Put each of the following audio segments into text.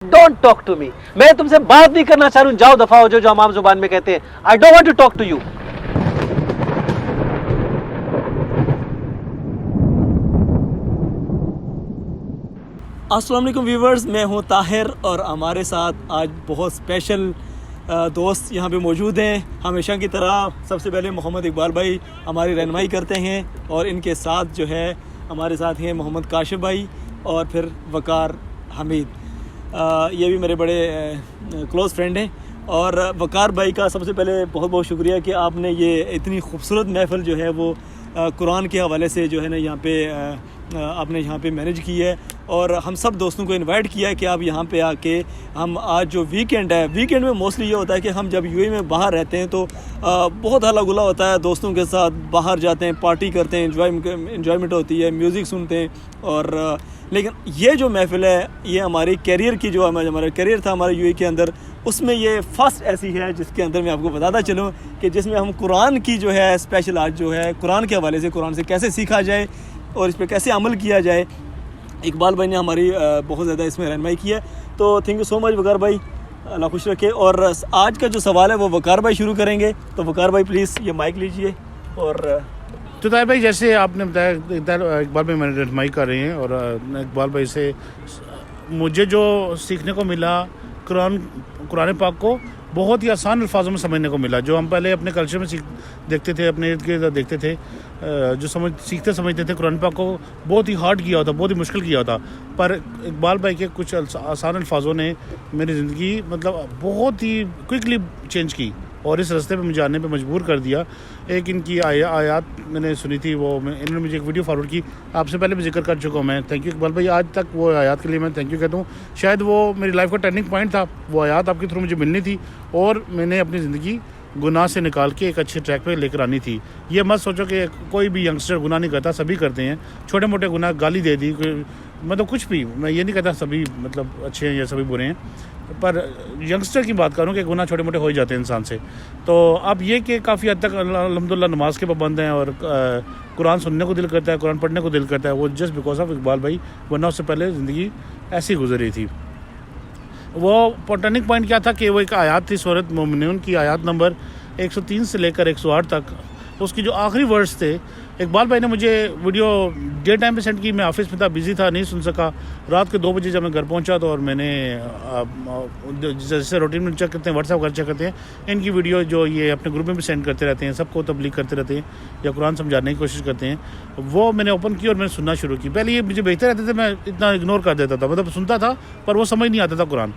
Don't talk to me. मैं तुमसे बात नहीं करना चाह रहा हूँ, जाओ दफा हो जाओ, जो हम आम जुबान में कहते हैं. I don't want to talk to you. अस्सलाम वालेकुम व्यूवर्स, मैं हूँ ताहिर और हमारे साथ आज बहुत स्पेशल दोस्त यहाँ पे मौजूद हैं. हमेशा की तरह सबसे पहले मोहम्मद इकबाल भाई हमारी रहनुमाई करते हैं और इनके साथ जो है हमारे साथ हैं मोहम्मद काशिफ भाई और फिर वकार हमीद. ये भी मेरे बड़े क्लोज़ फ्रेंड हैं. और वकार भाई का सबसे पहले बहुत बहुत शुक्रिया कि आपने ये इतनी खूबसूरत महफ़िल जो है वो कुरान के हवाले से जो है ना यहाँ पे आपने यहाँ पे मैनेज की है. और हम सब दोस्तों को इनवाइट किया है कि आप यहाँ पे आके हम आज जो वीकेंड है, वीकेंड में मोस्टली ये होता है कि हम जब यूएई में बाहर रहते हैं तो बहुत हल्ला गुल्ला होता है, दोस्तों के साथ बाहर जाते हैं, पार्टी करते हैं, इन्जॉयमेंट होती है, म्यूज़िक सुनते हैं. और लेकिन ये जो महफ़िल है ये हमारी कैरियर की जो हमारा कैरियर था हमारे यूएई के अंदर, उसमें ये फ़र्स्ट ऐसी है जिसके अंदर मैं आपको बताता चलूँ कि जिसमें हम कुरान की जो है स्पेशल आज जो है कुरान के हवाले से, कुरान से कैसे सीखा जाए और इस पर कैसे अमल किया जाए. इकबाल भाई ने हमारी बहुत ज़्यादा इसमें रहनुमाई की है. तो थैंक यू सो मच वकार भाई, अल्लाह खुश रखे. और आज का जो सवाल है वो वकार भाई शुरू करेंगे. तो वकार भाई प्लीज़ ये माइक लीजिए. और तो ताहिर भाई, जैसे आपने बताया इकबाल भाई मैंने रहनुमाई कर रहे हैं और इकबाल भाई से मुझे जो सीखने को मिला कुरान पाक को बहुत ही आसान अल्फाजों में समझने को मिला. जो हम पहले अपने कल्चर में देखते थे, अपने इर्द गिर्द देखते थे, जो सीखते समझते थे, कुरान पाक को बहुत ही हार्ड किया होता, बहुत ही मुश्किल किया होता. पर इकबाल भाई के कुछ आसान अल्फाजों ने मेरी ज़िंदगी मतलब बहुत ही क्विकली चेंज की और इस रास्ते पे मुझे आने पे मजबूर कर दिया. एक इनकी आयत मैंने सुनी थी, वो इन्होंने मुझे एक वीडियो फॉरवर्ड की, आपसे पहले भी जिक्र कर चुका हूँ मैं. थैंक यू इकबाल भाई, आज तक वो आयत के लिए मैं थैंक यू कहता हूँ. शायद वो मेरी लाइफ का टर्निंग पॉइंट था. वो आयत आपके थ्रू मुझे मिलनी थी और मैंने अपनी ज़िंदगी गुनाह से निकाल के एक अच्छे ट्रैक पे लेकर आनी थी. ये मत सोचो कि कोई भी यंगस्टर गुनाह नहीं करता, सभी करते हैं छोटे मोटे गुनाह. गाली दे दी, मतलब कुछ भी, मैं ये नहीं कहता सभी मतलब अच्छे हैं या सभी बुरे हैं, पर यंगस्टर की बात करूँ कि गुनाह छोटे मोटे हो ही जाते हैं इंसान से. तो अब ये कि काफ़ी हद तक अल्हम्दुलिल्लाह नमाज के पाबंद हैं और कुरान सुनने को दिल करता है, कुरान पढ़ने को दिल करता है. वो जस्ट बिकॉज ऑफ इकबाल भाई, वरना उससे पहले ज़िंदगी ऐसी गुजरी थी. वो टर्निंग पॉइंट क्या था कि वो एक आयत थी सूरत मोमिनून की, आयत नंबर 103 से लेकर 108 तक. उसकी जो आखिरी वर्ड्स थे, इकबाल भाई ने मुझे वीडियो डे टाइम पे सेंड की. मैं ऑफिस में था, बिज़ी था, नहीं सुन सका. रात के 2 बजे जब मैं घर पहुंचा तो और मैंने जैसे रूटीन में चेक करते हैं, व्हाट्सएप कर चेक करते हैं, इनकी वीडियो जो ये अपने ग्रुप में भी सेंड करते रहते हैं, सबको तबलीग करते रहते हैं या कुरान समझाने की कोशिश करते हैं, वो मैंने ओपन की और मैंने सुनना शुरू की. पहले ये मुझे भेजते रहते थे, मैं इतना इग्नोर कर देता था, मतलब सुनता था पर वो समझ नहीं आता था कुरान,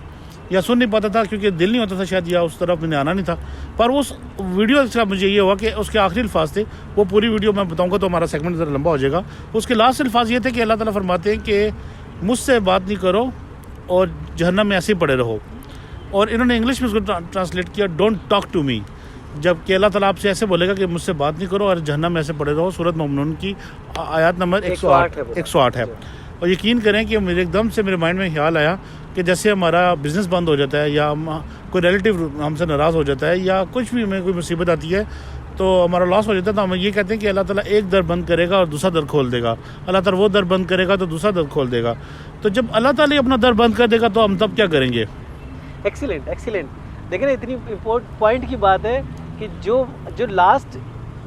या सुन नहीं पाता था क्योंकि दिल नहीं होता था शायद, या उस तरफ मैंने आना नहीं था. पर उस वीडियो का मुझे ये हुआ कि उसके आखिरी अल्फाज थे, वो पूरी वीडियो मैं बताऊंगा तो हमारा सेगमेंट ज़रा लंबा हो जाएगा. उसके लास्ट अल्फाज ये थे कि अल्लाह ताला फरमाते हैं कि मुझसे बात नहीं करो और जहन्नम में ऐसे ही पड़े रहो. और इन्होंने इंग्लिश में उसको ट्रांसलेट किया, डोंट टॉक टू मी. जब कि अल्लाह ताला आपसे ऐसे बोलेगा कि मुझसे बात नहीं करो और जहन्नम में ऐसे पड़े रहो. सूरत मोमिनून की आयत नंबर 108 है. और यकीन करें कि मेरे एकदम से मेरे माइंड में ख्याल आया कि जैसे हमारा बिज़नेस बंद हो जाता है या कोई रिलेटिव हमसे नाराज़ हो जाता है या कुछ भी हमें कोई मुसीबत आती है तो हमारा लॉस हो जाता है, तो हम ये कहते हैं कि अल्लाह ताला एक दर बंद करेगा और दूसरा दर खोल देगा. अल्लाह ताला वो दर बंद करेगा तो दूसरा दर खोल देगा. तो जब अल्लाह ताला अपना दर बंद कर देगा तो हम तब क्या करेंगे? Excellent excellent. देखिए ना, इतनी पॉइंट की बात है कि जो लास्ट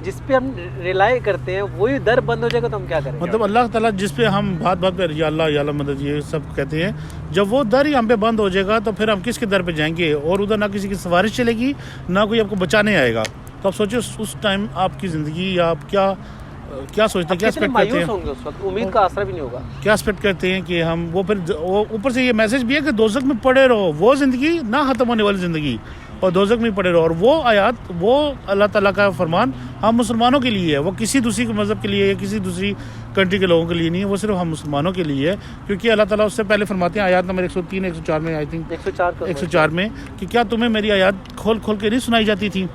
जिस पे हम रिलाई करते हैं वही दर बंद हो जाएगा तो हम क्या करेंगे? मतलब अल्लाह ताला जिस पे हम बात पे या अल्लाह मदद ये सब कहते हैं, जब वो दर ही हम पे बंद हो जाएगा तो फिर हम किसके दर पे जाएंगे? और उधर ना किसी की सिफारिश चलेगी, ना कोई आपको बचाने आएगा. तो आप सोचिए उस टाइम आपकी ज़िंदगी आप क्या सोचते हैं, क्या एक्सपेक्ट करते हैं? उस वक्त उम्मीद का आसरा भी नहीं होगा. क्या एक्सपेक्ट करते हैं कि हम वो फिर ऊपर से ये मैसेज भी है कि दोज़ख में पड़े रहो, वो ज़िंदगी ना ख़त्म होने वाली ज़िंदगी, और दोज़ख में पड़े रहो. और वो आयत, वो अल्लाह ताला का फरमान हम मुसलमानों के लिए है, वो किसी दूसरी मज़हब के लिए या किसी दूसरी कंट्री के लोगों के लिए नहीं है, वो सिर्फ हम मुसलमानों के लिए है. क्योंकि अल्लाह ताला उससे पहले फरमाते हैं आयत नंबर 103 104 में, आई थिंक 104 में, कि क्या तुम्हें मेरी आयत खोल के नहीं सुनाई जाती थी?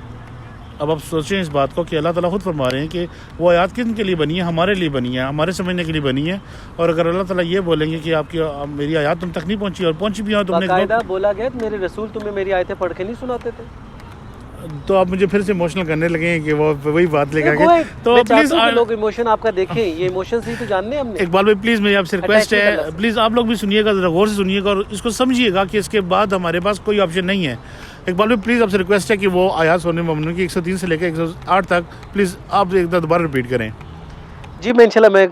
अब आप सोचें इस बात को कि अल्लाह ताला खुद फरमा रहे हैं कि वो आयत किन के लिए बनी है? हमारे लिए बनी है, हमारे समझने के लिए बनी है. और अगर अल्लाह ताला ये बोलेंगे कि मेरी आयत तुम तक नहीं पहुंची और पहुंची भी हो, तुमने बाकायदा बोला गया मेरे रसूल तुम्हें मेरी आयतें पढ़ के नहीं सुनाते थे. تو آپ مجھے پھر سے ایموشنل کرنے لگے ہیں کہ وہ وہی بات لے کر تو پلیز لوگ ایموشن آپ کا دیکھیں, یہ ایموشن سے تو جاننے ہم نے. اقبال بھائی پلیز میری آپ سے ریکویسٹ ہے, پلیز آپ لوگ بھی سنیے گا, ذرا غور سے سنیے گا اور اس کو سمجھیے گا کہ اس کے بعد ہمارے پاس کوئی آپشن نہیں ہے. اقبال بھائی پلیز آپ سے ریکویسٹ ہے کہ وہ آیات سونے ممنون کی 103 سے لے کے 108 تک پلیز آپ ایک دوبارہ ریپیٹ کریں. جی میں انشاءاللہ میں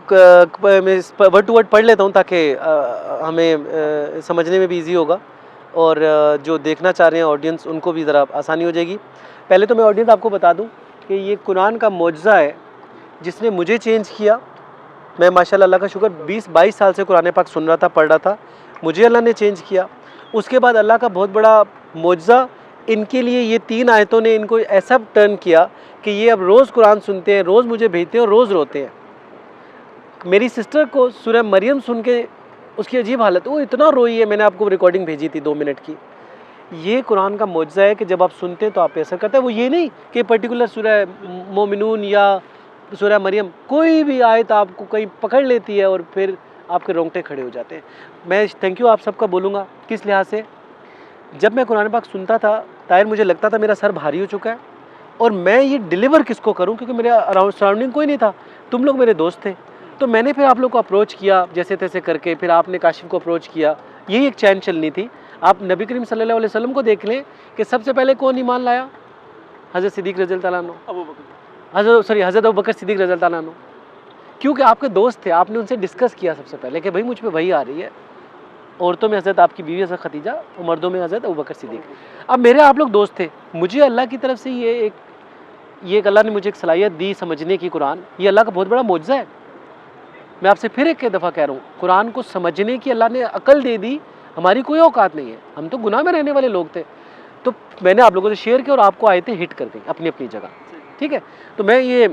ورڈ ٹو ورڈ پڑھ لیتا ہوں تاکہ ہمیں سمجھنے میں بھی ایزی ہوگا اور جو دیکھنا چاہ رہے ہیں آڈینس ان کو بھی ذرا آسانی ہو جائے گی. پہلے تو میں آڈینس آپ کو بتا دوں کہ یہ قرآن کا معجزہ ہے جس نے مجھے چینج کیا. میں ماشاءاللہ اللہ کا شکر 20-22 سال سے قرآن پاک سن رہا تھا, پڑھ رہا تھا, مجھے اللہ نے چینج کیا. اس کے بعد اللہ کا بہت بڑا معجزہ ان کے لیے یہ 3 آیتوں نے ان کو ایسا ٹرن کیا کہ یہ اب روز قرآن سنتے ہیں, روز مجھے بھیجتے ہیں اور روز روتے ہیں. میری سسٹر کو سورہ مریم سن کے اس کی عجیب حالت, وہ اتنا روئی ہے, میں نے آپ کو ریکارڈنگ بھیجی تھی 2 منٹ کی. یہ قرآن کا معجزہ ہے کہ جب آپ سنتے ہیں تو آپ پہ اثر کرتا ہے. وہ یہ نہیں کہ پرٹیکولر سورہ مومنون یا سورہ مریم کوئی بھی آیت آپ کو کہیں پکڑ لیتی ہے اور پھر آپ کے رونگٹے کھڑے ہو جاتے ہیں. میں تھینک یو آپ سب کا بولوں گا. کس لحاظ سے, جب میں قرآن پاک سنتا تھا طاہر مجھے لگتا تھا میرا سر بھاری ہو چکا ہے اور میں یہ ڈیلیور کس کو کروں, کیونکہ میرے اراؤنڈ سراؤنڈنگ کوئی نہیں تھا. تم لوگ میرے دوست تھے, تو میں نے پھر آپ لوگ کو اپروچ کیا جیسے تیسے کر کے, پھر آپ نے کاشف کو اپروچ کیا. یہی ایک چین چلنی تھی. آپ نبی کریم صلی اللہ علیہ وسلم کو دیکھ لیں کہ سب سے پہلے کون ایمان لایا, حضرت صدیق رضی اللہ تعالیٰ عنہ, حضرت ابوبکر صدیق رضی اللہ تعالیٰ عنہ, کیونکہ آپ کے دوست تھے. آپ نے ان سے ڈسکس کیا سب سے پہلے کہ بھائی مجھ پہ وحی آ رہی ہے, عورتوں میں حضرت آپ کی بیوی حضرت خدیجہ اور مردوں میں حضرت ابوبکر صدیق. اب میرے آپ لوگ دوست تھے, مجھے اللہ کی طرف سے یہ ایک اللہ نے مجھے ایک صلاحیت دی سمجھنے کی قرآن. یہ اللہ کا بہت بڑا معجزہ ہے. میں آپ سے پھر ایک دفعہ کہہ رہا ہوں, قرآن کو سمجھنے کی اللہ نے عقل دے دی. ہماری کوئی اوقات نہیں ہے, ہم تو گناہ میں رہنے والے لوگ تھے. تو میں نے آپ لوگوں سے شیئر کیا اور آپ کو آیتیں ہٹ کر گئی اپنی اپنی جگہ. ٹھیک ہے, تو میں یہ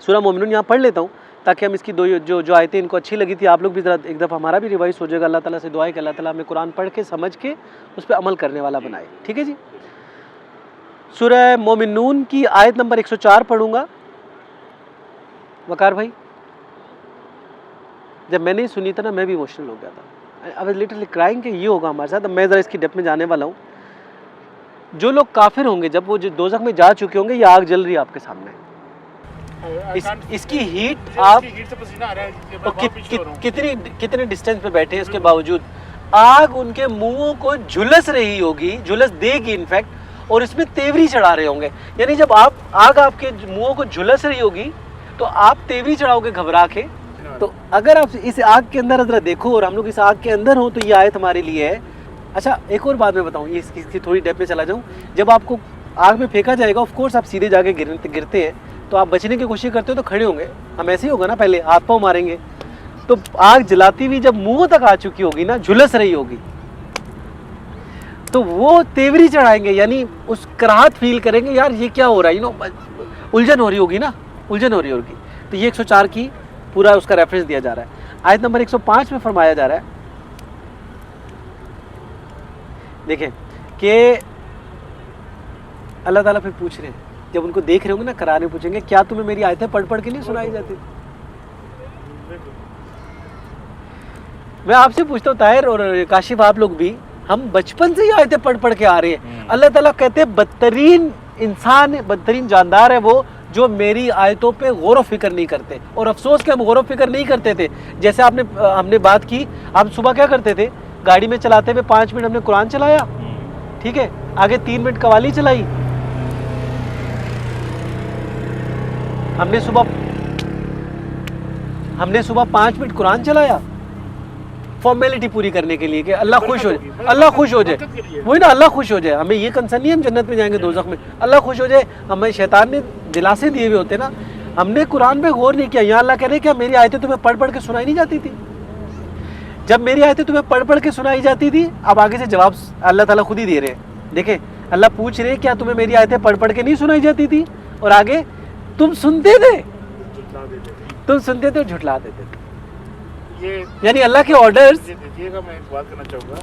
سورہ مومنون یہاں پڑھ لیتا ہوں تاکہ ہم اس کی جو آیتیں ان کو اچھی لگی تھی, آپ لوگ بھی ذرا ایک دفعہ ہمارا بھی ریوائز ہو جائے گا. اللہ تعالیٰ سے دعا ہے کہ اللہ تعالیٰ ہمیں قرآن پڑھ کے سمجھ کے اس پہ عمل کرنے والا بنائے. ٹھیک ہے جی. سورہ مومنون کی آیت نمبر 104 پڑھوں گا. وقار بھائی, جب میں نے سنی تھا نا میں بھی ایموشنل ہو گیا تھا. I was literally crying کہ یہ ہوگا ہمارے ساتھ. اب میں ذرا اس کی ڈیپتھ میں جانے والا ہوں. جو لوگ کافر ہوں گے جب وہ دوزخ میں جا چکے ہوں گے, یہ آگ جل رہی ہے آپ کے سامنے. اس کی ہیٹ آپ کتنے ڈسٹینس پہ بیٹھے ہیں, اس کے باوجود آگ ان کے منہوں کو جھلس رہی ہوگی, جھلس دے گی انفیکٹ, اور اس میں تیوری چڑھا رہے ہوں گے. یعنی جب آگ آپ کے منہوں کو جھلس رہی ہوگی تو آپ تیوری چڑھاؤ گے گھبرا کے. تو اگر آپ اس آگ کے اندر ذرا دیکھو اور ہم لوگ اس آگ کے اندر ہوں تو یہ آیت ہمارے لیے ہے. اچھا ایک اور بات میں بتاؤں, یہ اس کی تھوڑی ڈیپ میں چلا جاؤں. جب آپ کو آگ میں پھینکا جائے گا آف کورس آپ سیدھے جا کے گرتے ہیں, تو آپ بچنے کی کوشش کرتے ہو تو کھڑے ہوں گے. ہم ایسے ہی ہوگا نا, پہلے ہاتھ پاؤں ماریں گے. تو آگ جلاتی ہوئی جب منہ تک آ چکی ہوگی نا, جھلس رہی ہوگی, تو وہ تیوری چڑھائیں گے, یعنی اس کراہت فیل کریں گے, یار یہ کیا ہو رہا ہے, الجھن ہو رہی ہوگی نا, الجھن ہو رہی ہوگی. تو یہ 104 کی پورا اس کا ریفرنس دیا جا رہا ہے. آیت نمبر 105 میں فرمایا جا رہا ہے, دیکھیں کہ اللہ تعالیٰ پھر پوچھ رہے ہیں, جب ان کو دیکھ رہے ہوں گے نا کرانے, پوچھیں گے کیا تمہیں میری آیتیں پڑھ پڑھ کے نہیں سنائی جاتی. میں آپ سے پوچھتا ہوں طاہر اور کاشف, آپ لوگ بھی, ہم بچپن سے یہ آیتیں پڑھ پڑھ کے آ رہے ہیں. اللہ تعالیٰ کہتے ہیں بدترین انسان, بدترین جاندار ہے وہ جو میری آیتوں پہ غور و فکر نہیں کرتے. اور افسوس کہ ہم غور و فکر نہیں کرتے تھے. جیسے ہم نے بات کی, ہم صبح کیا کرتے تھے, گاڑی میں چلاتے ہوئے 5 منٹ ہم نے قرآن چلایا, ٹھیک ہے, آگے 3 منٹ قوالی چلائی. ہم نے صبح 5 منٹ قرآن چلایا فارمیلٹی پوری کرنے کے لیے کہ اللہ خوش ہو جائے, اللہ خوش ہو جائے, وہی نا, اللہ خوش ہو جائے. ہمیں یہ کنسرن نہیں ہم جنت میں جائیں گے دوزخ میں, اللہ خوش ہو جائے. ہمیں شیطان نے دلاسے دیے ہوئے ہوتے نا, ہم نے قرآن پہ غور نہیں کیا. یہاں اللہ کہہ رہے کہ میری آیتیں تمہیں پڑھ پڑھ کے سنائی نہیں جاتی تھی. جب میری آیتیں تمہیں پڑھ پڑھ کے سنائی جاتی تھی, اب آگے سے جواب اللہ تعالیٰ خود ہی دے رہے ہیں. دیکھیں اللہ پوچھ رہے کیا تمہیں میری آیتیں پڑھ پڑھ کے نہیں سنائی جاتی تھی, اور آگے تم سنتے تھے اور جھٹلا دیتے تھے. یعنی اللہ کے آرڈرز. میں ایک بات کرنا چاہوں گا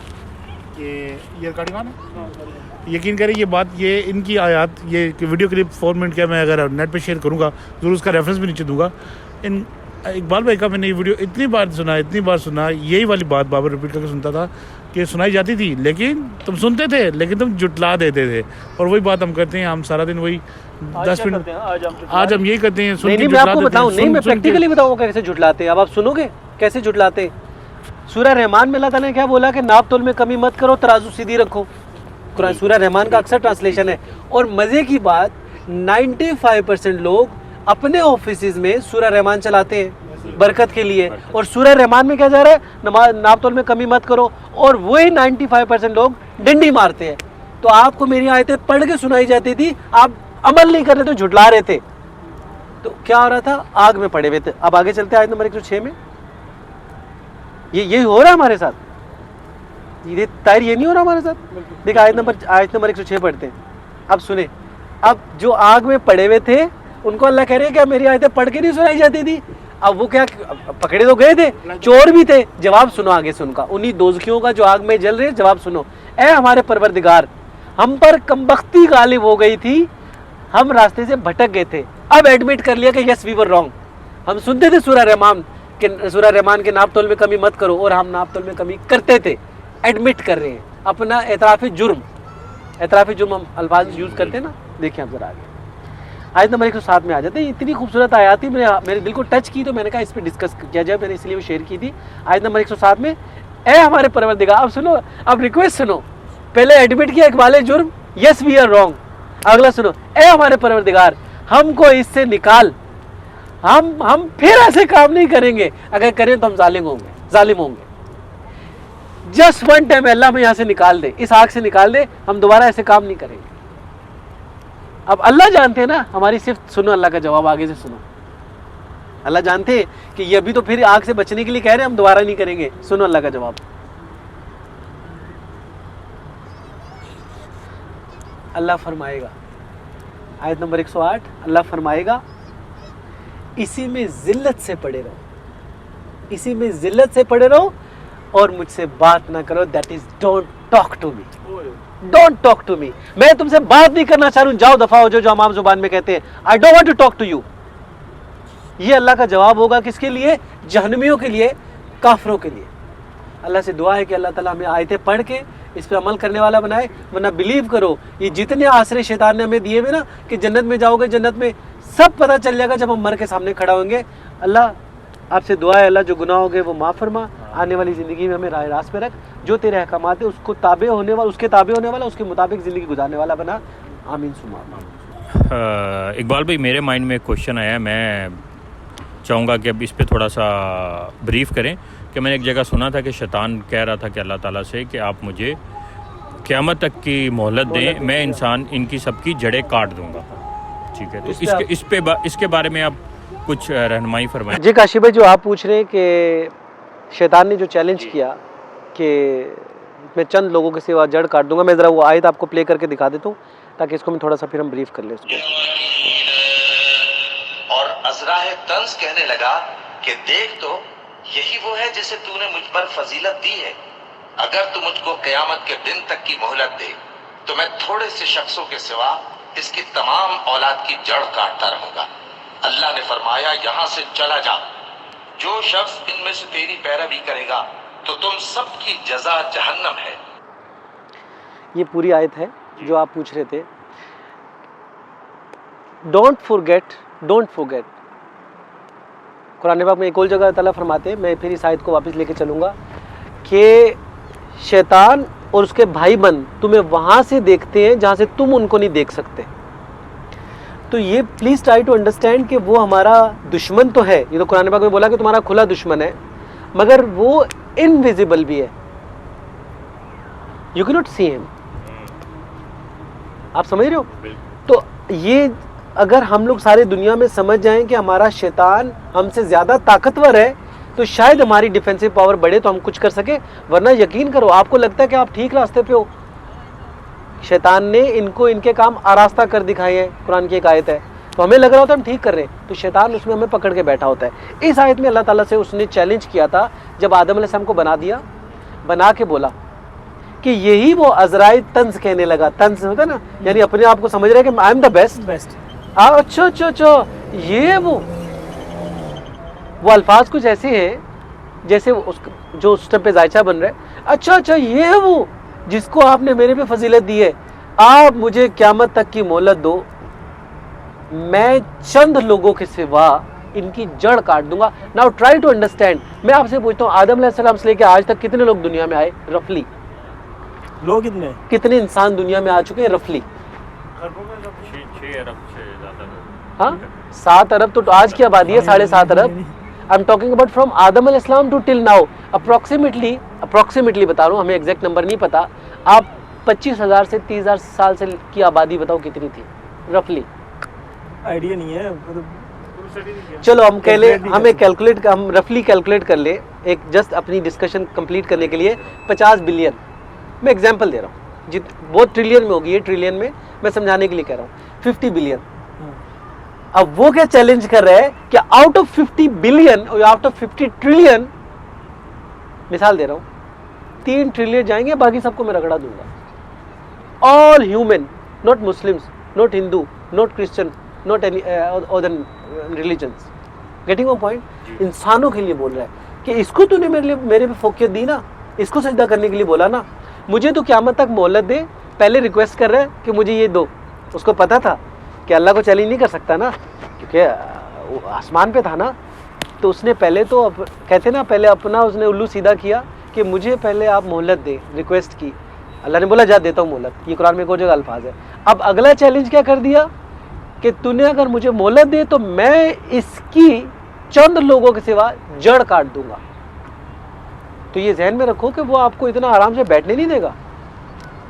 کہ یہ ریکارڈنگ آن ہے, یقین کریں یہ بات, یہ ان کی آیات, یہ ویڈیو کلپ 4 منٹ کا میں اگر نیٹ پہ شیئر کروں گا ضرور اس کا ریفرنس بھی نیچے دوں گا. इकबाल भाई का मैंने ये वीडियो इतनी बार सुना, यही वाली बात बाबर रिपीट करके सुनता था कि सुनाई जाती थी, लेकिन तुम सुनते थे लेकिन तुम जुटला देते थे। और वही बात हम करते हैं, हम सारा दिन वही 10 मिनट आज हम यही करते हैं, नहीं मैं आपको बताऊं, नहीं मैं प्रैक्टिकली बताऊंगा कैसे जुटलाते हैं। अब आप सुनोगे कैसे जुटलाते हैं। सूरह रहमान में अल्लाह ताला ने क्या बोला कि नाप तोल में कमी मत करो, तराजू सीधी रखो। कुरान सूरह रहमान का अक्सर ट्रांसलेशन है। और मजे की बात 95% लोग अपने ऑफिस में सूरह रहमान चलाते हैं बरकत के लिए, और सूरह रहमान में क्या जा रहा है, नमाज नाप तोल में कमी मत करो, और वही 95% लोग डंडी मारते हैं। तो आपको मेरी आयतें पढ़ के सुनाई जाती थी, आप अमल नहीं कर रहे थे, झुठला रहे थे। तो क्या हो रहा था, आग में पड़े हुए थे। अब आगे चलते हैं आयत नंबर 106 में। ये हो रहा है हमारे साथ, ये ताहिर ये नहीं हो रहा हमारे साथ। देख आयत नंबर 106 पढ़ते हैं। अब सुने, अब जो आग में पड़े हुए थे उनको अल्लाह कह रहे हैं क्या मेरी आयतें पढ़ के नहीं सुनाई जाती थी। अब वो क्या पकड़े तो गए थे, चोर भी थे। जवाब सुनो आगे से उनका, उन्हीं दोजखियों का जो आग में जल रहे, जवाब सुनो। ए हमारे परवरदिगार, हम पर कमबख्ती गालिब हो गई थी, हम रास्ते से भटक गए थे। अब एडमिट कर लिया कि यस वी वर रॉन्ग। हम सुनते थे सूरह रहमान के नाप तोल में कमी मत करो, और हम नाप तोल में कमी करते थे। एडमिट कर रहे हैं अपना एतराफ़ी जुर्म हम अल्फाज यूज़ करते हैं ना। देखिए आप जरा आगे आयत नंबर 107 में आ जाते हैं। इतनी खूबसूरत आयत थी, मेरे दिल को टच की, तो मैंने कहा इस पर डिस्कस किया जाए, मैंने इसलिए वो शेयर की थी। आयत नंबर 107 में, ए हमारे परवरदिगार, अब सुनो, अब रिक्वेस्ट सुनो। पहले एडमिट किया इकबाल जुर्म, यस वी आर रॉन्ग। अगला सुनो, ए हमारे परवरदिगार, हमको इससे निकाल, हम फिर ऐसे काम नहीं करेंगे, अगर करें तो हम जालिम होंगे। जस्ट वन टाइम अल्लाह में यहाँ से निकाल दे, इस आग से निकाल दे, हम दोबारा ऐसे काम नहीं करेंगे। अब अल्लाह जानते हैं ना हमारी, सिर्फ सुनो अल्लाह का जवाब, आगे से सुनो। अल्लाह जानते हैं कि ये अभी तो फिर आग से बचने के लिए कह रहे हैं, हम दोबारा नहीं करेंगे। सुनो अल्लाह का जवाब। अल्लाह फरमाएगा, आयत नंबर 108, अल्लाह फरमाएगा, इसी में जिल्लत से पड़े रहो, और मुझसे बात ना करो। That is don't talk to me. मैं तुमसे बात नहीं करना चाह रहा हूं, जाओ दफा हो जो आम जुबान में कहते हैं, I don't want to talk to you. ये अल्लाह का जवाब होगा किसके लिए, जहन्नमियों के लिए, काफिरों के लिए। अल्लाह से दुआ है कि अल्लाह ताला हमें आयतें पढ़ के इस पर अमल करने वाला बनाए। वरना बिलीव करो, ये जितने आसरे शैतान ने हमें दिए हुए ना कि जन्नत में जाओगे, जन्नत में सब पता चल जाएगा जब हम मर के सामने खड़ा होंगे। अल्लाह आपसे दुआ है, अल्लाह जो गुनाह हो गए वो माफ़ फरमा, आने वाली ज़िंदगी में हमें राह रास्त पे रख, जो तेरे अहकामात है उसके ताबे होने वाला, उसके मुताबिक ज़िंदगी गुजारने वाला बना। आमीन सुमा आमीन। इकबाल भाई, मेरे माइंड में एक क्वेश्चन आया, मैं चाहूँगा कि अब इस पे थोड़ा सा ब्रीफ करें। कि मैंने एक जगह सुना था कि शैतान कह रहा था कि अल्लाह ताला से कि आप मुझे क़यामत तक की मोहलत दें, मैं इंसान इनकी सबकी जड़ें काट दूँगा। ठीक है, तो इसके बारे में आप कुछ रहनुमाई फरमाएं। जी काशिफ भाई, जो आप पूछ रहे हैं कि शैतान ने जो चैलेंज किया कि मैं चंद लोगों के सिवा जड़ काट दूंगा, मैं ज़रा वो आयत आपको प्ले करके दिखा देता हूँ ताकि इसको मैं थोड़ा सा फिर हम ब्रीफ कर लें इसको। और अज़राए तंज कहने लगा कि देख तो यही वो है जिसे तूने मुझ पर फजीलत दी है। अगर तू मुझको क़यामत के दिन तक की मोहलत दे तो मैं थोड़े से शख्सों के सिवा इसकी तमाम औलाद की जड़ काटता रहूंगा। अल्लाह ने फरमाया, यहाँ से चला जा, जो शख्स इनमें से तेरी पैरवी करेगा तो तुम सबकी जजा जहन्नम है। ये पूरी आयत है जो आप पूछ रहे थे। Don't forget. कुरान पाक में एक और जगह ताला फरमाते हैं, मैं फिर इस आयत को वापस लेके चलूँगा, कि शैतान और उसके भाई बंद तुम्हें वहाँ से देखते हैं जहाँ से तुम उनको नहीं देख सकते। तो ये प्लीज़ ट्राई टू अंडरस्टैंड कि वो हमारा दुश्मन तो है, ये तो कुरान पाक में बोला कि तुम्हारा खुला दुश्मन है, मगर वो इनविजिबल भी है, you can not see him. आप समझ रहे हो? तो ये अगर हम लोग सारे दुनिया में समझ जाएं कि हमारा शैतान हमसे ज़्यादा ताकतवर है, तो शायद हमारी डिफेंसिव पावर बढ़े तो हम कुछ कर सके। वरना यकीन करो, आपको लगता है कि आप ठीक रास्ते पे हो, शैतान ने इनको इनके काम आरास्ता कर दिखाए हैं। कुरान की एक आयत है, तो हमें लग रहा होता है हम ठीक कर रहे हैं, तो शैतान उसमें हमें पकड़ के बैठा होता है। इस आयत में अल्लाह ताला से उसने चैलेंज किया था जब आदम अलैहिस्सलाम को बना के बोला कि यही वो अज़राए तंज कहने लगा। तंज होता है ना, यानी अपने आप को समझ रहे हैं कि आई एम द बेस्ट। अच्छा, ये वो وہ الفاظ کچھ ایسے ہیں جیسے جو اس ٹائم پہ ذائچہ بن رہا ہے، اچھا یہ ہے وہ جس کو آپ نے میرے پہ فضیلت دی ہے، آپ مجھے قیامت تک کی مہلت دو، میں چند لوگوں کے سوا ان کی جڑ کاٹ دوں گا. Now try to understand. میں آپ سے پوچھتا ہوں آدم علیہ السلام سے لے کے آج تک کتنے لوگ دنیا میں آئے رفلی؟ لوگ کتنے انسان دنیا میں آ چکے ہیں رفلی؟ 6 ارب سے زیادہ. ہاں 7 ارب تو آج کی آبادی ہے 7.5 ارب. I am talking about from آدم علیہ السلام ٹو ٹل ناؤ. اپروکسیمیٹلی بتا رہا ہوں، ہمیں ایگزیکٹ نمبر نہیں پتا. آپ 25,000 سے 30,000 سال سے کی آبادی بتاؤ کتنی تھی رفلی؟ آئیڈیا نہیں ہے. چلو ہم کہہ لیں، ہم رفلی کیلکولیٹ کر لیں ایک جسٹ اپنی ڈسکشن کمپلیٹ کرنے کے لیے 50 بلین. میں ایگزامپل دے رہا ہوں، بہت ٹریلین میں ہوگی یہ، ٹریلین میں سمجھانے کے لیے کہہ رہا ہوں. 50 بلین. اب وہ کیا چیلنج کر رہا ہے کہ آؤٹ آف 50 بلین اور آؤٹ آف 50 ٹریلین، مثال دے رہا ہوں 3 ٹریلین جائیں گے، باقی سب کو میں رگڑا دوں گا. All human, not Muslims, not Hindu, not Christian, not any other religions. Getting one point? انسانوں کے لیے بول رہا ہے کہ اس کو تو نے میرے پہ فوقیت دی نا، اس کو سجدہ کرنے کے لیے بولا نا، مجھے تو قیامت تک مہلت دے. پہلے ریکویسٹ کر رہا ہے کہ مجھے یہ دو. اس کو پتا تھا کہ اللہ کو چیلنج نہیں کر سکتا نا، کیونکہ آسمان پہ تھا نا. تو اس نے پہلے تو کہتے نا پہلے اپنا اس نے الو سیدھا کیا کہ مجھے پہلے آپ مہلت دے. ریکویسٹ کی، اللہ نے بولا جا دیتا ہوں مہلت. یہ قرآن میں ایک اور جگہ الفاظ ہے. اب اگلا چیلنج کیا کر دیا کہ تو نے اگر مجھے مہلت دے تو میں اس کی چند لوگوں کے سوا جڑ کاٹ دوں گا. تو یہ ذہن میں رکھو کہ وہ آپ کو اتنا آرام سے بیٹھنے نہیں دے گا.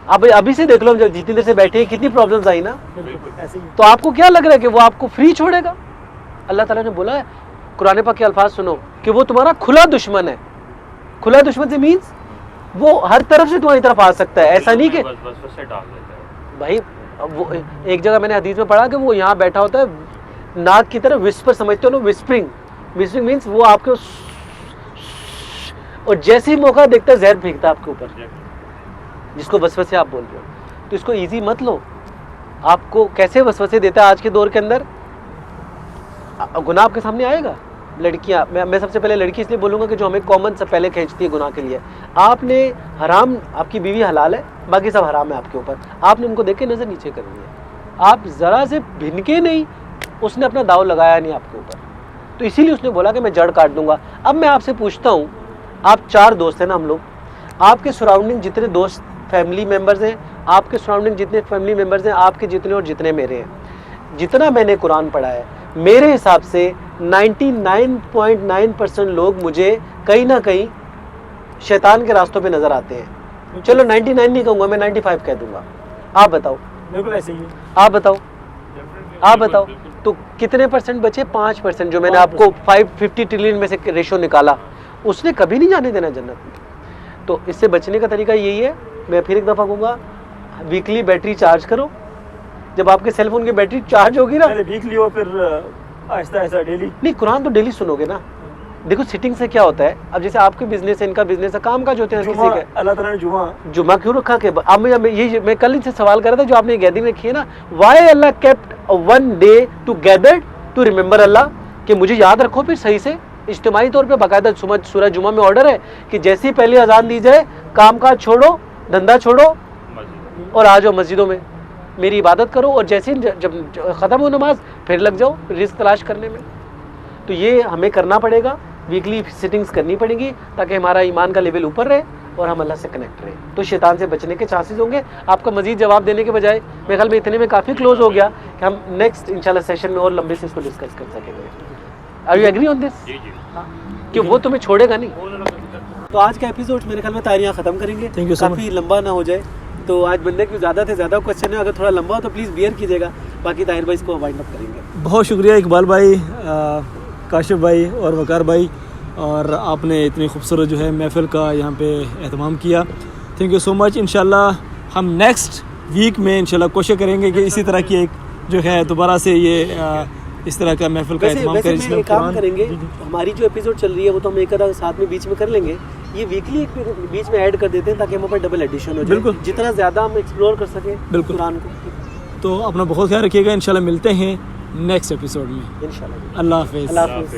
اب ابھی سے دیکھ لو، جب جتنی دیر سے بیٹھے ہیں کتنی پرابلمز آئی نا. تو آپ کو کیا لگ رہا ہے کہ وہ آپ کو فری چھوڑے گا؟ اللہ تعالیٰ نے بولا ہے، قرآن پاک کے الفاظ سنو، کہ وہ تمہارا کھلا دشمن ہے. کھلا دشمن سے مینز وہ ہر طرف سے تمہاری طرف آ سکتا ہے. ایسا نہیں کہ بھائی، وہ ایک جگہ میں نے حدیث میں پڑھا کہ وہ یہاں بیٹھا ہوتا ہے ناک کی طرف وسپر، سمجھتے ہو نا وسپرنگ مینس وہ آپ کے، اور جیسے ہی موقع دیکھتا ہے زہر پھینکتا ہے آپ کے اوپر، جس کو وسوسے آپ بول رہے ہو. تو اس کو ایزی مت لو. آپ کو کیسے وسوسے دیتا ہے آج کے دور کے اندر؟ گناہ آپ کے سامنے آئے گا. لڑکیاں، میں سب سے پہلے لڑکی اس لیے بولوں گا کہ جو ہمیں کامن سے پہلے کھینچتی ہے گناہ کے لیے. آپ نے حرام، آپ کی بیوی حلال ہے، باقی سب حرام ہے آپ کے اوپر، آپ نے ان کو دیکھ کے نظر نیچے کرنی ہے. آپ ذرا سے بھنکے نہیں، اس نے اپنا داؤ لگایا نہیں آپ کے اوپر. تو اسی لیے اس نے بولا کہ میں جڑ کاٹ دوں گا. اب میں آپ سے پوچھتا ہوں، آپ 4 دوست ہیں نا ہم لوگ، آپ کے سراؤنڈنگ جتنے دوست فیملی ممبرز ہیں، آپ کے سراؤنڈنگ جتنے فیملی ممبرز ہیں، آپ کے جتنے اور جتنے میرے ہیں، جتنا میں نے قرآن پڑھا ہے، میرے حساب سے 99.9% لوگ مجھے کہیں نہ کہیں شیطان کے راستوں پہ نظر آتے ہیں. چلو 99 نہیں کہوں گا، میں 95 کہہ دوں گا. آپ بتاؤ، بالکل ایسے ہی. آپ بتاؤ تو کتنے پرسنٹ بچے؟ 5%، جو میں نے آپ کو 550 ٹریلین میں سے ریشو نکالا. اس نے کبھی نہیں جانے دینا جنت میں. تو اس سے بچنے کا طریقہ یہی ہے، میں پھر ایک دفعہ کہوں گا، ویکلی بیٹری چارج کرو. جب آپ کے سیل فون کی بیٹری چارج ہوگی نا، ویکلی ہو پھر آہستہ آہستہ ڈیلی. نہیں، قرآن تو ڈیلی سنو گے نا. دیکھو سیٹنگ سے کیا ہوتا ہے، اب جیسے آپ کے بزنس ہے، ان کا بزنس ہے، کام کاج ہوتے ہیں کسی کے. اللہ تعالیٰ نے جمعہ کیوں رکھا؟ کہ میں کل ان سے سوال کر رہا تھا جو آپ نے گیدرنگ رکھی ہے نا، why Allah kept one day together to remember Allah, کہ مجھے یاد رکھو پھر صحیح سے اجتماعی طور پہ. باقاعدہ سورہ جمعہ میں آرڈر ہے کہ جیسے ہی پہلی اذان دی جائے کام کاج چھوڑو، دھندا چھوڑو اور آ جاؤ مسجدوں میں، میری عبادت کرو. اور جیسے جب ختم ہو نماز پھر لگ جاؤ رزق تلاش کرنے میں. تو یہ ہمیں کرنا پڑے گا، ویکلی سیٹنگز کرنی پڑیں گی تاکہ ہمارا ایمان کا لیول اوپر رہے اور ہم اللہ سے کنیکٹ رہیں. تو شیطان سے بچنے کے چانسز ہوں گے. آپ کا مزید جواب دینے کے بجائے میرے خیال میں اتنے میں کافی کلوز ہو گیا کہ ہم نیکسٹ انشاءاللہ سیشن میں اور لمبے سے اس کو ڈسکس کر سکیں گے. آر یو ایگری آن دس؟ کہ وہ تمہیں چھوڑے گا نہیں. تو آج کا ایپیسوڈ میرے خیال میں تاریاں ختم کریں گے، کافی لمبا نہ ہو جائے. تو آج بندے کی زیادہ سے زیادہ کوشچن ہے، اگر تھوڑا لمبا ہو تو پلیز بیئر کیجیے گا. باقی طاہر بھائی اس کو وائنڈ اپ کریں گے. بہت شکریہ اقبال بھائی، کاشف بھائی اور وقار بھائی، اور آپ نے اتنی خوبصورت جو ہے محفل کا یہاں پہ اہتمام کیا. تھینک یو سو مچ. انشاءاللہ ہم نیکسٹ ویک میں انشاءاللہ کوشش کریں گے کہ اسی طرح کی ایک جو ہے دوبارہ سے یہ اس طرح کا محفل کا اہتمام کریں. ویسے میں کام کریں گے، ہماری جو ایپیسوڈ چل رہی ہے وہ تو ہم ایک آدھا ساتھ میں بیچ میں کر لیں گے. یہ ویکلی بیچ میں ایڈ کر دیتے ہیں تاکہ ہم پر ڈبل ایڈیشن ہو جائے. بالکل، جتنا زیادہ ہم ایکسپلور کر سکیں بالکل قرآن کو. تو اپنا بہت خیال رکھیے گا. انشاءاللہ ملتے ہیں نیکسٹ ایپیسوڈ میں انشاءاللہ. اللہ حافظ. اللہ حافظ.